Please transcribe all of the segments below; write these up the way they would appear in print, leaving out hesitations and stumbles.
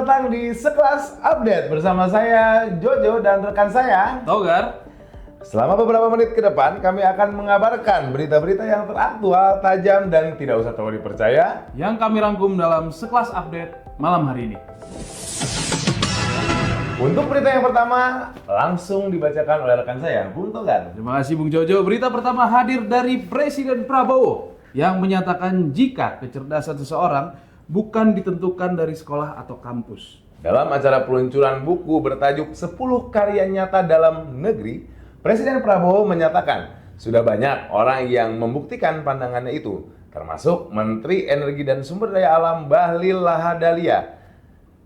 datang di Sekelas Update bersama saya Jojo dan rekan saya Togar. Selama beberapa menit ke depan kami akan mengabarkan berita-berita yang teraktual, tajam dan tidak usah terlalu dipercaya Yang kami rangkum dalam Sekelas Update malam hari ini. Untuk berita yang pertama langsung dibacakan oleh rekan saya Bung Togar. Terima kasih Bung Jojo. Berita pertama hadir dari Presiden Prabowo yang menyatakan jika kecerdasan seseorang bukan ditentukan dari sekolah atau kampus. Dalam acara peluncuran buku bertajuk 10 Karya Nyata Dalam Negeri, Presiden Prabowo menyatakan sudah banyak orang yang membuktikan pandangannya itu, termasuk Menteri Energi dan Sumber Daya Alam Bahlil Lahadalia,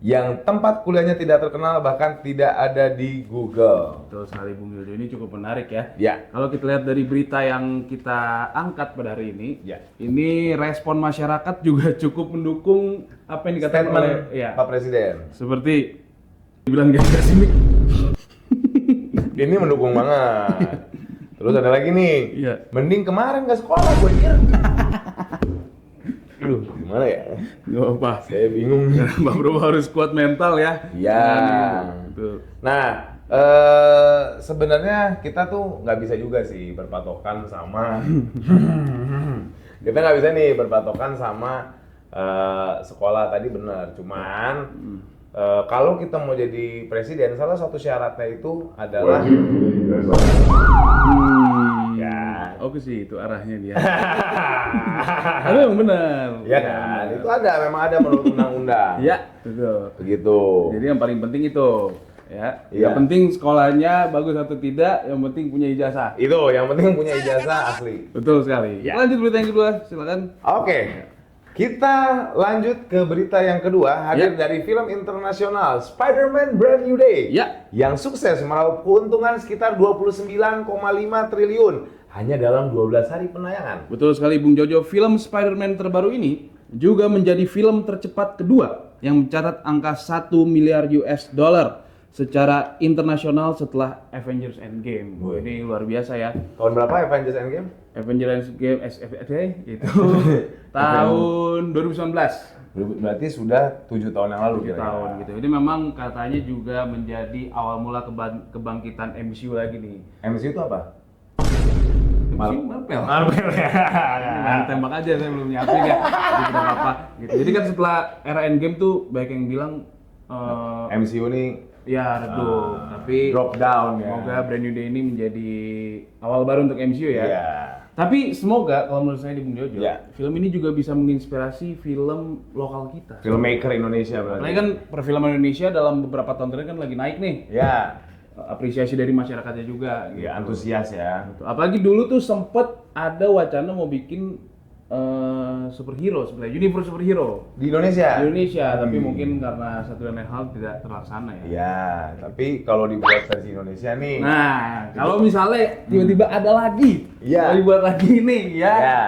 yang tempat kuliahnya tidak terkenal bahkan tidak ada di Google. Betul sekali Bung Jojo, ini cukup menarik ya. Ya. Kalau kita lihat dari berita yang kita angkat pada hari ini, Ya. ini respon masyarakat juga cukup mendukung apa yang dikatakan Statement oleh Pak Presiden. Seperti dibilang gak sini. Ini mendukung banget. Terus ada lagi nih. Iya. Mending kemarin nggak sekolah gue kira. Aduh, gimana ya? Gak apa. Saya bingung. Mbak Bro harus kuat mental ya. Iya. Betul. Nah, sebenarnya kita tuh nggak bisa juga sih berpatokan sama. Kita nggak bisa nih berpatokan sama sekolah tadi benar. Cuman kalau kita mau jadi presiden, salah satu syaratnya itu adalah ya. Oke sih, itu arahnya dia. Tapi memang benar. Ya kan, itu ada, memang ada menurut undang-undang. Ya, betul. Begitu. Jadi yang paling penting itu, ya. Iya. Yang penting sekolahnya bagus atau tidak, yang penting punya ijazah. Itu yang penting punya ijazah asli. Betul sekali. Ya. Lanjut berita yang kedua, silakan. Oke. Kita lanjut ke berita yang kedua, hadir dari film internasional Spider-Man Brand New Day. Ya. Yang sukses meraup keuntungan sekitar 29,5 triliun hanya dalam 12 hari penayangan. Betul sekali Bung Jojo, film Spider-Man terbaru ini juga menjadi film tercepat kedua yang mencatat angka 1 miliar US dollar secara internasional setelah Avengers Endgame. Wih. Ini luar biasa ya. Tahun berapa Avengers Endgame? Avengers Endgame itu tahun 2019. Berarti sudah 7 tahun yang lalu 7 kira-kira. tahun gitu. Ini memang katanya juga menjadi awal mula kebangkitan MCU lagi nih. MCU itu apa? MCU Marvel. Marvel ya. Main tembak aja, saya belum nyiapin ya. Jadi tidak apa-apa. Gitu. Jadi kan setelah era Endgame tuh banyak yang bilang MCU nih ya redup, tapi drop down ya. semoga Brand New Day ini menjadi awal baru untuk MCU ya. Iya. Tapi semoga kalau menurut saya di Bung Jojo, Ya. film ini juga bisa menginspirasi film lokal kita. Filmmaker Indonesia berarti. Apalagi kan perfilman Indonesia dalam beberapa tahun terakhir kan lagi naik nih. Ya. Apresiasi dari masyarakatnya juga. Gitu. Ya, antusias ya. Apalagi dulu tuh sempet ada wacana mau bikin superhero sebenarnya, universe superhero Di Indonesia. di Indonesia, tapi mungkin karena satu dan lain hal tidak terlaksana ya. Ya, tapi kalau dibuat versi Indonesia nih. Nah, kalau misalnya tiba-tiba ada lagi, Iya. mau dibuat lagi nih ya. Ya.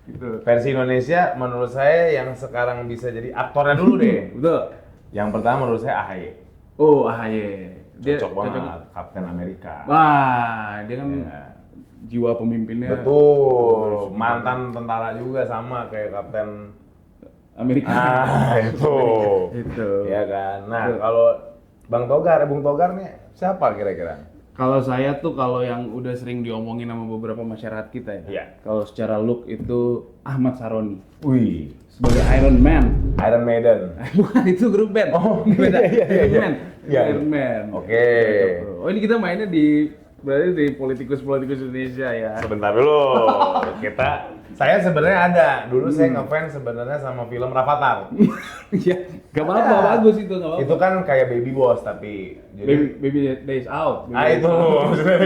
Gitu. Versi Indonesia menurut saya yang sekarang bisa jadi aktornya dulu deh. Betul. Yang pertama menurut saya AHY. Oh, AHY. Dia Cocok banget, Kapten Amerika. Wah, dia kan Ya. jiwa pemimpinnya. Betul, mantan tentara juga sama kayak Kapten Amerika. itu. Itu. Ya kan. Nah, Betul. kalau Bung Togar nih siapa kira-kira? Kalau saya tuh kalau yang udah sering diomongin sama beberapa masyarakat kita ya. Iya. Kalau secara look itu Ahmad Saroni Wih, sebagai Iron Man. Iron Maiden. Bukan, itu grup band. Oh, beda. iya, iya, Iron iya. Man. Iya. Iron Man. Oke. Oh, ini kita mainnya berarti di politikus Indonesia ya. Sebentar dulu. Saya sebenarnya ada. Dulu saya ngefans sebenarnya sama film Rafathar. Iya, gak apa-apa, Ada. bagus itu, gak apa-apa. Itu kan kayak Baby Boss tapi Baby Days Out. itu maksudnya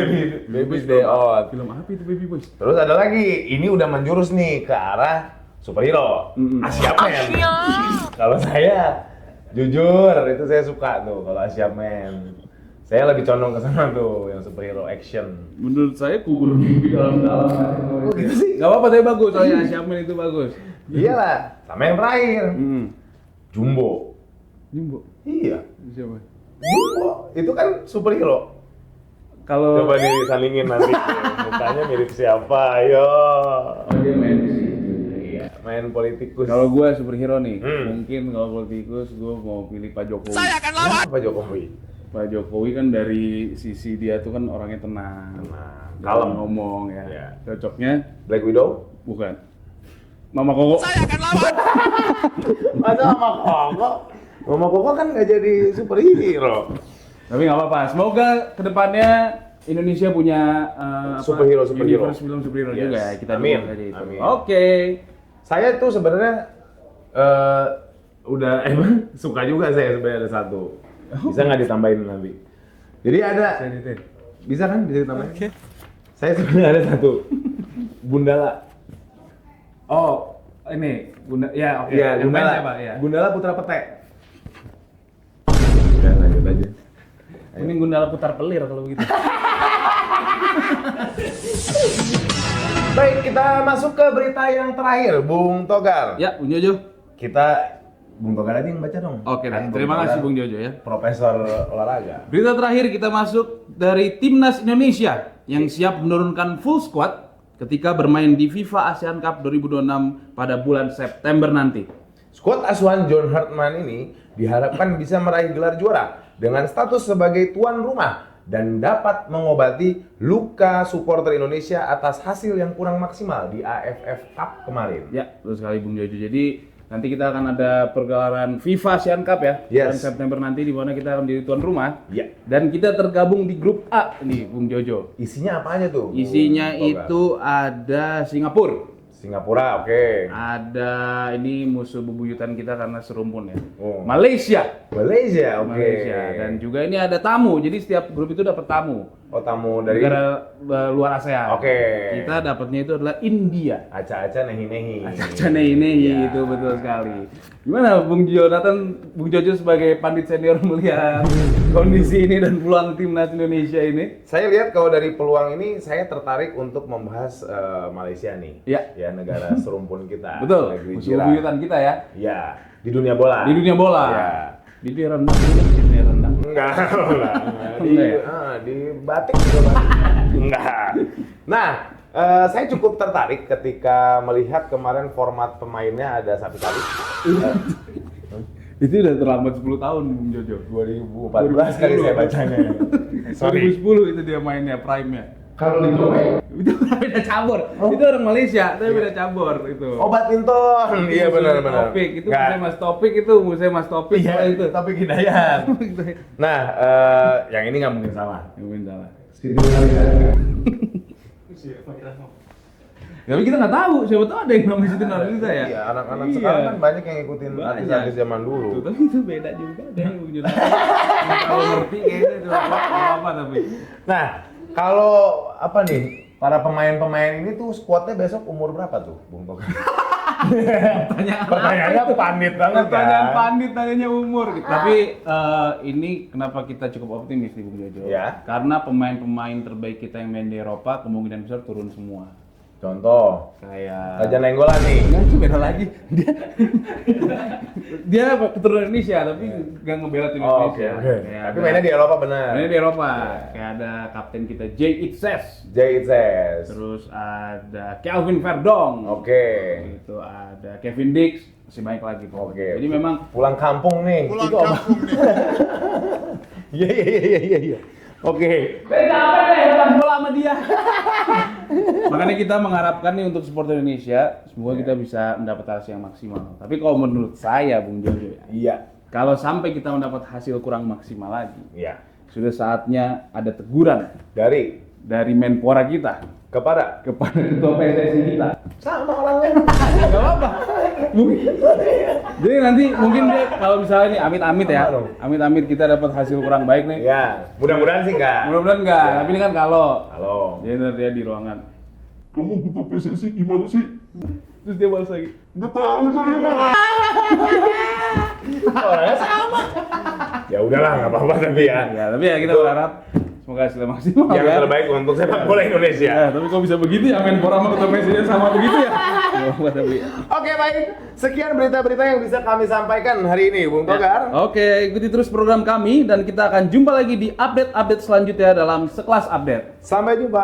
Baby's Day Out. Film apa itu Baby Boys? Terus ada lagi, ini udah menjurus nih ke arah superhero. Asia Man. Kalau saya jujur itu saya suka tuh kalau Asia Man. Saya lebih condong ke sana tuh yang superhero action. Menurut saya kubur mimpi dalam-dalam. Oh gitu sih. Gak apa-apa, tapi bagus. Soalnya Asia Man itu bagus. Iyalah, sama yang terakhir. Jumbo. Jumbo. Iya. Siapa? Jumbo itu kan superhero. Kalau Coba disalingin nanti mukanya mirip siapa, ayo. oh, dia main di situ. Iya. main politikus. Kalau gue superhero nih, Hmm. mungkin kalau politikus gue mau pilih Pak Jokowi. Kenapa Jokowi? Pak Jokowi kan dari sisi dia tuh kan orangnya tenang, Tenang, dalam kalem. ngomong ya. Iya. Cocoknya Black Widow? bukan Mama Koko. Masa Mama Koko? Mama Koko kan nggak jadi superhero. Tapi nggak apa-apa. Semoga kedepannya Indonesia punya Superhero. universe film superhero Yes. juga ya. Kita Amin. dukung aja itu. Amin. Oke. Saya tuh sebenarnya udah suka juga saya sebenarnya ada satu. Bisa nggak ditambahin nanti? Jadi ada. Bisa kan? Bisa ditambahin? Oke. Saya sebenarnya ada satu. Gundala. Oh, ini ya oke. Iya, Yang main Gundala. siapa? Ya. Gundala Putra Pete. Udah lanjut aja. Ini Gundala putar pelir kalau begitu. Baik, kita masuk ke berita yang terakhir, Bung Togar. Ya, Bung Jojo. Bung Togar aja yang baca dong. Oke, Kan terima Togar kasih Bung Jojo ya. Profesor olahraga. Berita terakhir kita masuk dari Timnas Indonesia yang siap menurunkan full squad ketika bermain di FIFA ASEAN Cup 2026 pada bulan September nanti. Skuad asuhan John Hartman ini diharapkan bisa meraih gelar juara dengan status sebagai tuan rumah dan dapat mengobati luka supporter Indonesia atas hasil yang kurang maksimal di AFF Cup kemarin. Ya, betul sekali Bung Jojo. Jadi nanti kita akan ada pergelaran FIFA ASEAN Cup ya, bulan Yes. September nanti di mana kita akan menjadi tuan rumah. Ya. Dan kita tergabung di grup A nih Bung Jojo. Isinya apa aja tuh? Bung Isinya Togar? itu ada Singapura. Singapura, oke. Ada ini musuh bebuyutan kita karena serumpun ya. Oh. Malaysia. Malaysia, oke. Malaysia. Dan juga ini ada tamu. Jadi setiap grup itu dapat tamu. Oh, tamu dari Negara luar ASEAN. Oke. Kita dapatnya itu adalah India. Aca-aca nehi-nehi. Acane ini Iya. itu betul sekali. Gimana Bung Jonathan, Bung Jojo sebagai pandit senior melihat kondisi ini dan peluang timnas Indonesia ini? Saya lihat kalau dari peluang ini saya tertarik untuk membahas Malaysia nih. Ya. Ya, negara serumpun kita. Betul. Negeri Musuh jiran. bebuyutan kita ya. Ya, di dunia bola. Di dunia bola. Ya. Di dunia renang. Di dunia renang. Enggak. Di Enggak ya? di batik juga Pak. Enggak. Nah, saya cukup tertarik ketika melihat kemarin format pemainnya ada sapi-sapi. Itu udah terlambat 10 tahun Bung Jojo. 2014 kali saya bacanya. Sorry. 2010 itu dia mainnya prime-nya. Kalau di Itu beda cabur. Itu orang Malaysia, tapi beda cabur itu. Oh, badminton. Iya, benar-benar. Topik itu Nggak. musim Mas Topik itu, musim Mas Topik Iya, itu. Topik Hidayat. Nah, yang ini nggak mungkin salah. Mungkin salah. Siti Nurhaliza. Tapi kita nggak tahu, siapa tahu ada yang namanya Siti Nurhaliza ya. Iya, anak-anak Iya. sekarang kan banyak yang ngikutin Banyak. artis-artis zaman dulu. Tuh, tapi itu beda juga deh Bung Jojo. Kalau ngerti kayaknya itu apa tapi. Nah, kalau apa nih, para pemain-pemain ini tuh skuadnya besok umur berapa tuh, Bung Togar? Pertanyaannya pandit banget kan? Pertanyaan pandit tanyanya umur gitu. Tapi ini kenapa kita cukup optimis nih Bung Jojo? Ya. Karena pemain-pemain terbaik kita yang main di Eropa kemungkinan besar turun semua. Contoh, Kayak Raja Nenggolan nih. Enggak, itu beda lagi. Dia keturunan Indonesia tapi nggak ngebela tim Oh, oke, Indonesia. oke. Kayak Tapi ada- mainnya di Eropa benar. mainnya di Eropa. Kayak ada kapten kita Jay Itzes. JXS. Terus ada Kelvin Verdong. Oke. Itu ada Kevin Dix, masih banyak lagi pokoknya. Oke. Jadi memang Pulang kampung nih. Pulang Itu apa? kampung nih. Iya. Oke. capek deh nonton bola sama dia. Makanya kita mengharapkan nih untuk supporter Indonesia, semoga kita bisa mendapat hasil yang maksimal. Tapi kalau menurut saya, Bung Jojo ya, Iya. kalau sampai kita mendapat hasil kurang maksimal lagi, Iya. sudah saatnya ada teguran Dari Menpora kita kepada kepada ketua PSSI kita. sama orangnya. Gak apa-apa. Jadi nanti mungkin dia kalau misalnya ini amit-amit ya, Sama dong. amit-amit kita dapat hasil kurang baik nih. Ya, mudah-mudahan sih enggak. Mudah-mudahan enggak, Ya. tapi ini kan kalau. Halo. Jadi nanti dia di ruangan. Kamu ketua PSSI gimana sih? Terus dia balas lagi. Nggak tahu saya. Orangnya sama. Ya udahlah, nggak apa-apa tapi ya. Ya, tapi ya kita berharap semoga hasilnya maksimal Yang ya. terbaik untuk sepak bola Indonesia. Ya, tapi kok bisa begitu ya Menpora sama ketua PSSI sama begitu ya? Nggak apa-apa tapi. Oke, baik. Sekian berita-berita yang bisa kami sampaikan hari ini, Bung Togar. Oke, ikuti terus program kami dan kita akan jumpa lagi di update-update selanjutnya dalam Sekelas Update. Sampai jumpa.